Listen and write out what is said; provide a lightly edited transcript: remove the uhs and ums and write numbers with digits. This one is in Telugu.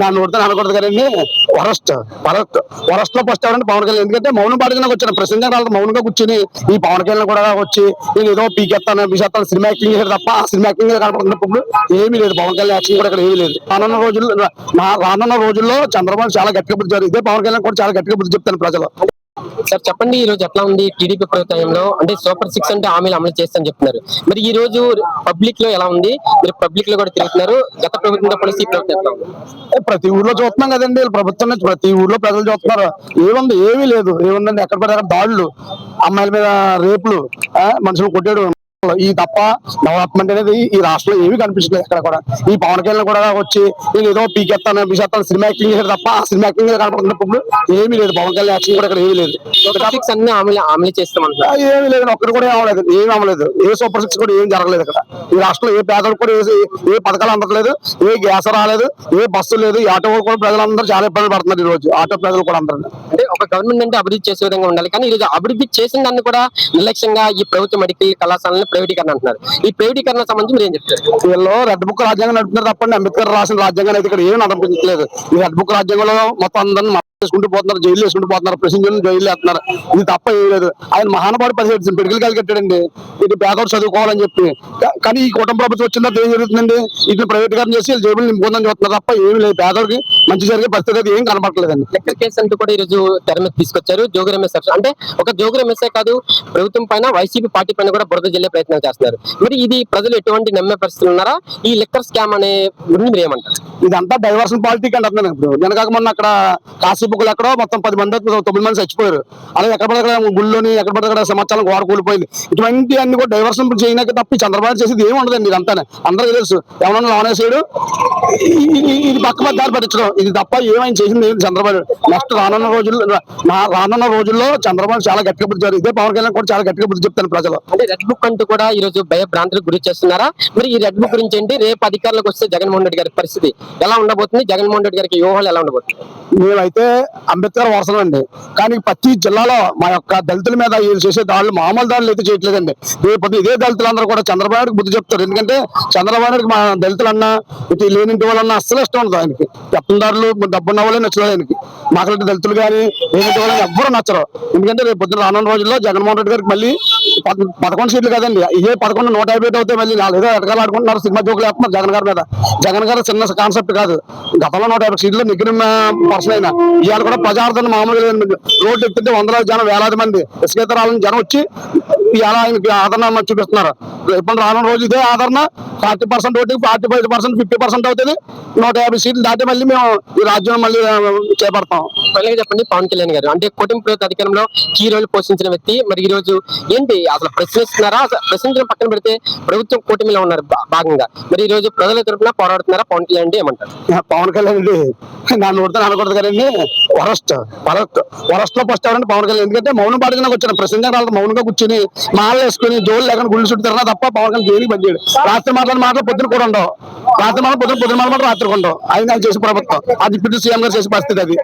నన్ను కొడతాను అనకూడదు కదండి. వరస్ట్ వరస్ట్ వరస్ట్ లో ఫస్ట్ ఎవరంటే పవన్ కళ్యాణ్. ఎందుకంటే మౌనం పాడుగానే వచ్చాను. ప్రశ్న వాళ్ళకి మౌనంగా కూర్చుని ఈ పవన్ కళ్యాణ్ కూడా వచ్చి నేను ఏదో పీకెత్తాను బీసేస్తాను సినిమా యాక్టింగ్ చేశాడు తప్ప ఆ సినిమా యాక్టింగ్ కనపడుతున్నప్పుడు ఏమీ లేదు. పవన్ కళ్యాణ్ యాక్షన్ కూడా ఇక్కడ ఏమీ లేదు. రానున్న రోజుల్లో చంద్రబాబు చాలా గట్టిగా బుద్ధి చెప్తారు. ఇదే పవన్ కళ్యాణ్ కూడా చాలా గట్టిగా బుద్ధి చెప్తాను ప్రజలు. సార్ చెప్పండి, ఈ రోజు ఎట్లా ఉంది టీడీపీ ప్రభుత్వంలో? అంటే సూపర్ 6 అంటే హామీలు అమలు చేస్తామని చెప్తున్నారు. మరి ఈ రోజు పబ్లిక్ లో ఎలా ఉంది? మీరు పబ్లిక్ లో కూడా తిరుగుతున్నారు. గత ప్రభుత్వంతో పోలిసి ఈ ప్రభుత్వం ఎట్లా ఉంది? ప్రతి ఊర్లో చూస్తున్నాం కదండి. ప్రభుత్వం నుంచి ప్రతి ఊర్లో ప్రజలు చూస్తున్నారు. ఏముంది? ఏమీ లేదు. ఏముందండి? ఎక్కడ పడే దాడులు, అమ్మాయిల మీద రేపులు, మనుషులు కొట్టాడు ఈ తప్ప డెవలప్మెంట్ అనేది ఈ రాష్ట్రంలో ఏమీ కనిపించలేదు ఎక్కడ కూడా. ఈ పవన్ కళ్యాణ్ కూడా వచ్చి నేను ఏదో పీకెత్తాను బీసేస్తాను సినిమా యాక్టింగ్ చేశాడు తప్ప ఆ సినిమా యాక్టింగ్ కనపడుతున్నప్పుడు ఏమీ లేదు. పవన్ కళ్యాణ్ యాక్షన్ కూడా ఇక్కడ ఏమీ లేదు. అన్ని అమలు చేస్తామంటారు. ఏమీ లేదు. ఒక్కరు కూడా ఏమలేదు. ఏమీ అమలేదు. ఏ సూపర్ 6 కూడా ఏం జరగలేదు ఇక్కడ. ఈ రాష్ట్రంలో ఏ పేదలకు కూడా ఏ పథకాలు అందట్లేదు. ఏ గ్యాస్ రాలేదు. ఏ బస్సు లేదు. ఈ ఆటో కూడా ప్రజలందరూ చాలా ఇబ్బంది పడుతున్నారు. ఈ రోజు ఆటో ప్రజలు కూడా అందరూ. అంటే ఒక గవర్నమెంట్ అంటే అభివృద్ధి చేసే విధంగా ఉండాలి. కానీ ఈ రోజు అభివృద్ధి చేసిన దాన్ని కూడా నిర్లక్ష్యంగా ఈ ప్రభుత్వ మెడికల్ కళాశాలను ప్రైవేటీకరణ అంటున్నారు. ఈ ప్రైవేటీకరణ సంబంధించి మీరు ఏం చెప్తారు? వీళ్ళు రెడ్ బుక్ రాజ్యాంగం నడుపుతున్నారు తప్పండి. అంబేద్కర్ రాసిన రాజ్యాంగాన్ని అయితే ఇక్కడ ఏం నడిపించలేదు. ఈ రెడ్ బుక్ రాజ్యాంగంలో మొత్తం అందరినీ వేసుకుంటూ పోతున్నారు, జైలు వేసుకుంటూ పోతున్నారు, ప్రెసిడెంట్ జైలు వేస్తున్నారు. ఇది తప్ప ఏం లేదు. ఆయన మహానుభావుడు 17 మెడికల్ కాలేజ్ కట్టాడండి. ఇది పేదవాడు చదువుకోవాలని చెప్పి. కానీ ఈ కుటుంబ ప్రభుత్వం వచ్చిన తర్వాత ఏం జరుగుతుందండి? ఇట్లా ప్రైవేటీకరణ చేసి జైబులు నింపుకుందని చూస్తున్నారు తప్ప ఏమి లేదు. పేదవాడికి మంచి జరిగే పరిస్థితి అయితే ఏం కనపడలేదండి. లెక్కర్ కేసు అంటూ కూడా ఈ రోజు తెర మీద తీసుకొచ్చారు. జోగి రమేష్ అంటే ఒక జోగి రమేషే కాదు, ప్రభుత్వం పైన వైసీపీ పార్టీ పైన కూడా బురద జల్లే ప్రయత్నం చేస్తున్నారు. మరి ఇది ప్రజలు ఎటువంటి నమ్మే పరిస్థితులు ఉన్నారా? ఈ లెక్కర్ స్కామ్ అనే గురించి మీరు ఏమంటారు? ఇదంతా డైవర్షన్ పాలిటిక్ అంటే అంటున్నాను. ఇప్పుడు వెనకాక మొన్న అక్కడ కాశీబుక్కులు ఎక్కడో మొత్తం 10 మంది 9 మంది చచ్చిపోయారు. అలాగే ఎక్కడ పడితే గుళ్ళోని ఎక్కడ పడితే సంవత్సరాలకు గోడ కూలిపోయింది. ఇటువంటి అన్ని కూడా డైవర్షన్ చేయడానికి తప్ప చంద్రబాబు చేసేది ఏమి ఉండదండి. ఇదంతానే అందరికీ తెలుసు. ఎవరన్నా లోనేసాడు ఇది పక్క దారి పట్టించడం ఇది తప్ప ఏమైనా చేసింది చంద్రబాబు. నెక్స్ట్ రానున్న రోజుల్లో చంద్రబాబు చాలా గట్టిగా బుద్ధి చెప్తారు. ఇదే పవన్ కళ్యాణ్ కూడా చాలా గట్టిగా బుద్ధి చెప్తాను ప్రజలు. అంటే రెడ్ బుక్ అంటూ కూడా ఈ రోజు భయభ్రాంతులకు గురి చేస్తున్నారా? మరి ఈ రెడ్ బుక్ గురించి ఏంటి? రేపు అధికారులకు వస్తే జగన్మోహన్ రెడ్డి గారి పరిస్థితి ఎలా ఉండబోతుంది? జగన్మోహన్ రెడ్డి గారికి వ్యూహాలు ఎలా ఉండబోతుంది? మేమైతే అంబేద్కర్ వారసులం అండి. కానీ ప్రతి జిల్లాలో మా యొక్క దళితుల మీద చేసే దాడులు మామూలు దాడులు అయితే చేయట్లేదండి. రేపు ఇదే దళితులందరూ కూడా చంద్రబాబుకి బుద్ధి చెప్తారు. ఎందుకంటే చంద్రబాబుకి మా దళితులన్నా ఇటు లేనింటి వాళ్ళన్నా అస్సలు ఇష్టం ఉండదు ఆయనకి. పెత్తందారులు డబ్బున్న వాళ్ళే నచ్చలేదు ఆయనకి. మాకలాంటి దళితులు కానీ లేనింటి వాళ్ళని ఎవ్వరూ నచ్చరు. ఎందుకంటే రేపు పొద్దున రానున్న రోజుల్లో జగన్మోహన్ రెడ్డి గారికి మళ్ళీ 11 సీట్లు కదండి. ఇదే 11 150 అవుతాయి. మళ్ళీ ఏదో ఎటకాలు ఆడుకుంటున్నారు, సినిమా జోకులు వేస్తున్నారు జగన్ గారి మీద. జగన్ గారు చిన్న కాన్సెప్ట్ కాదు. గతంలో 150 సీట్లు నెగ్గిన పర్సన్ అయినా ఇవాళ కూడా ప్రజార్థన మామూలుగా రోడ్డు ఎక్కుతుంటే వందలాది జనం, వేలాది మంది ఇసుకేతరాలని జనం వచ్చి ఇలా ఆయనకి ఆదరణ చూపిస్తున్నారు. ఇప్పుడు రానున్న రోజు ఇదే ఆదరణ 40% ఓటింగ్ 45% 50% అవుతుంది. 150 సీట్లు దాటి మళ్ళీ మేము ఈ రాజ్యం మళ్ళీ చేపడతాం. చెప్పండి, పవన్ కళ్యాణ్ గారు అంటే కూటమి ప్రభుత్వ అధికారంలో కీ రోల్ పోషించిన వ్యక్తి. మరి ఈ రోజు ఏంటి అసలు ప్రశ్నిస్తున్నారా? ప్రశ్నించడం పక్కన పెడితే ప్రభుత్వం కూటమిలో ఉన్నారు భాగంగా. మరి ఈ రోజు ప్రజల తరఫున పోరాడుతున్నారా పవన్ కళ్యాణ్ అంటే ఏమంటారు? పవన్ కళ్యాణ్ అండి నన్ను కొడతాను అనకూడదు కదండి. వరస్ట్ వరస్ట్ లో ఫస్ట్ ఎవరంటే పవన్ కళ్యాణ్. ఎందుకంటే మౌనం పాడుగానే వచ్చాను. ప్రశ్న వాళ్ళకి మౌనంగా కూర్చుని మాల వేసుకుని జోలు లేకుండా గుళ్ళు చుట్టూ తిన్నా తప్ప పవన్ కళ్యాణ్ దేనికి పనిచేయడు. రాత్రి మాటలు పొద్దున కూడా ఉండవు. రాత్రి మాటలు పొద్దున మాటలు రాత్రి ఉండవు. ఆయన చేసే ప్రభుత్వం అది ఇప్పుడు సీఎం గారు చేసే పరిస్థితి అది.